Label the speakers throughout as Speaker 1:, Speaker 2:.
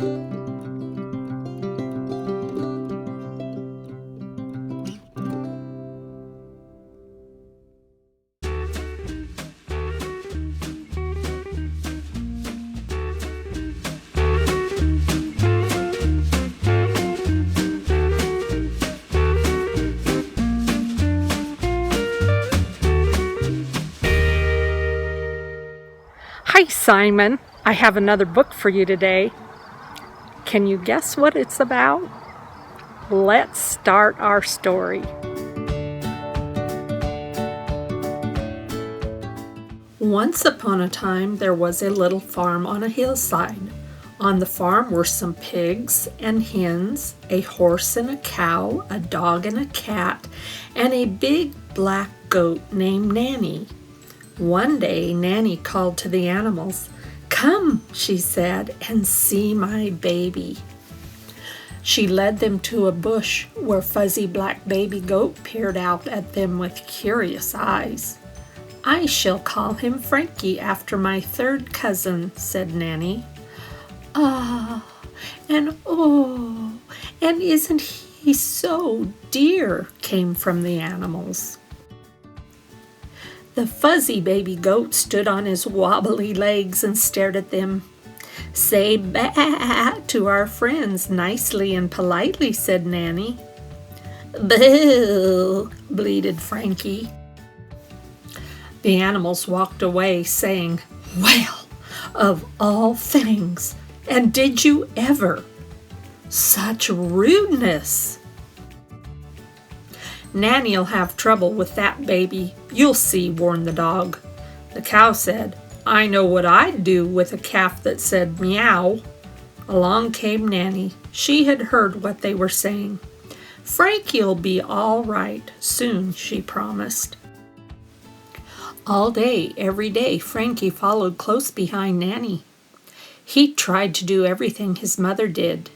Speaker 1: Hi, Simon. I have another book for you today. Can you guess what it's about? Let's start our story. Once upon a time, there was a little farm on a hillside. On the farm were some pigs and hens, a horse and a cow, a dog and a cat, and a big black goat named Nanny. One day, Nanny called to the animals. "Come," she said, "and see my baby." She led them to a bush where fuzzy black baby goat peered out at them with curious eyes. "I shall call him Franky after my third cousin," said Nanny. "Ah, and oh, and isn't he so dear?" came from the animals. The fuzzy baby goat stood on his wobbly legs and stared at them. "Say ba to our friends nicely and politely," said Nanny. "Boo!" bleated Franky. The animals walked away, saying, "Well, of all things, and did you ever? Such rudeness!" "Nanny'll have trouble with that baby, you'll see," warned the dog. The cow said, "I know what I'd do with a calf that said meow." Along came Nanny. She had heard what they were saying. "Franky'll be all right soon," she promised. All day, every day, Franky followed close behind Nanny. He tried to do everything his mother did.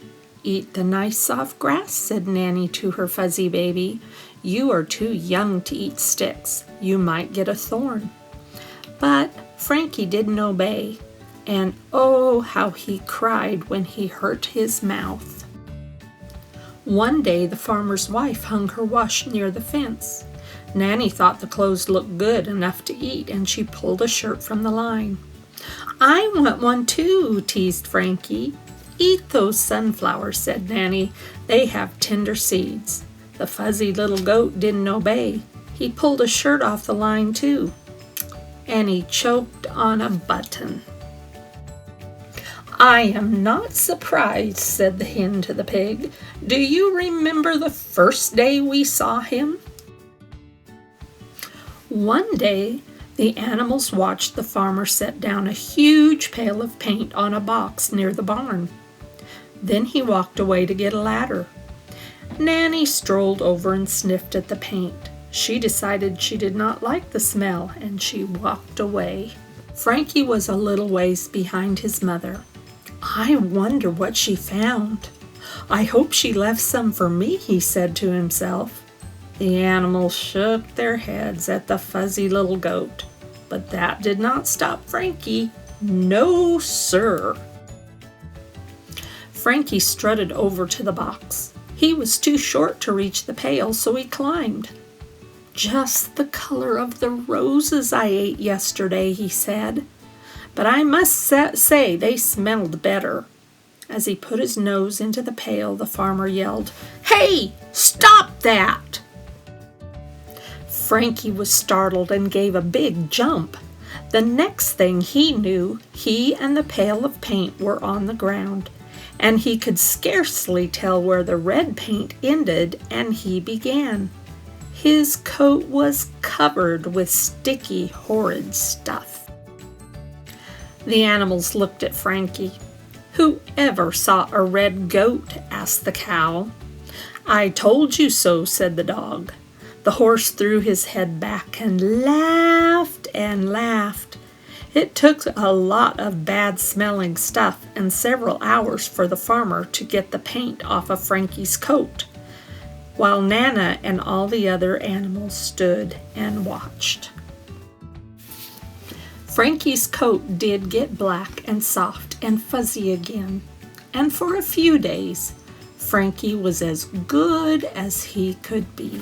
Speaker 1: "Eat the nice soft grass," said Nanny to her fuzzy baby. "You are too young to eat sticks. You might get a thorn." But Franky didn't obey, and oh, how he cried when he hurt his mouth. One day the farmer's wife hung her wash near the fence. Nanny thought the clothes looked good enough to eat, and she pulled a shirt from the line. "I want one too," teased Franky. "Eat those sunflowers," said Nanny. "They have tender seeds." The fuzzy little goat didn't obey. He pulled a shirt off the line too, and he choked on a button. "I am not surprised," said the hen to the pig. "Do you remember the first day we saw him?" One day, the animals watched the farmer set down a huge pail of paint on a box near the barn. Then he walked away to get a ladder. Nanny strolled over and sniffed at the paint. She decided she did not like the smell, and she walked away. Franky was a little ways behind his mother. "I wonder what she found. I hope she left some for me," he said to himself. The animals shook their heads at the fuzzy little goat, but that did not stop Franky. No, sir. Franky strutted over to the box. He was too short to reach the pail, so he climbed. "Just the color of the roses I ate yesterday," he said. "But I must say they smelled better." As he put his nose into the pail, the farmer yelled, "Hey, stop that!" Franky was startled and gave a big jump. The next thing he knew, he and the pail of paint were on the ground, and he could scarcely tell where the red paint ended and he began. His coat was covered with sticky, horrid stuff. The animals looked at Franky. "Who ever saw a red goat?" asked the cow. "I told you so," said the dog. The horse threw his head back and laughed and laughed. It took a lot of bad-smelling stuff and several hours for the farmer to get the paint off of Franky's coat, while Nana and all the other animals stood and watched. Franky's coat did get black and soft and fuzzy again, and for a few days, Franky was as good as he could be.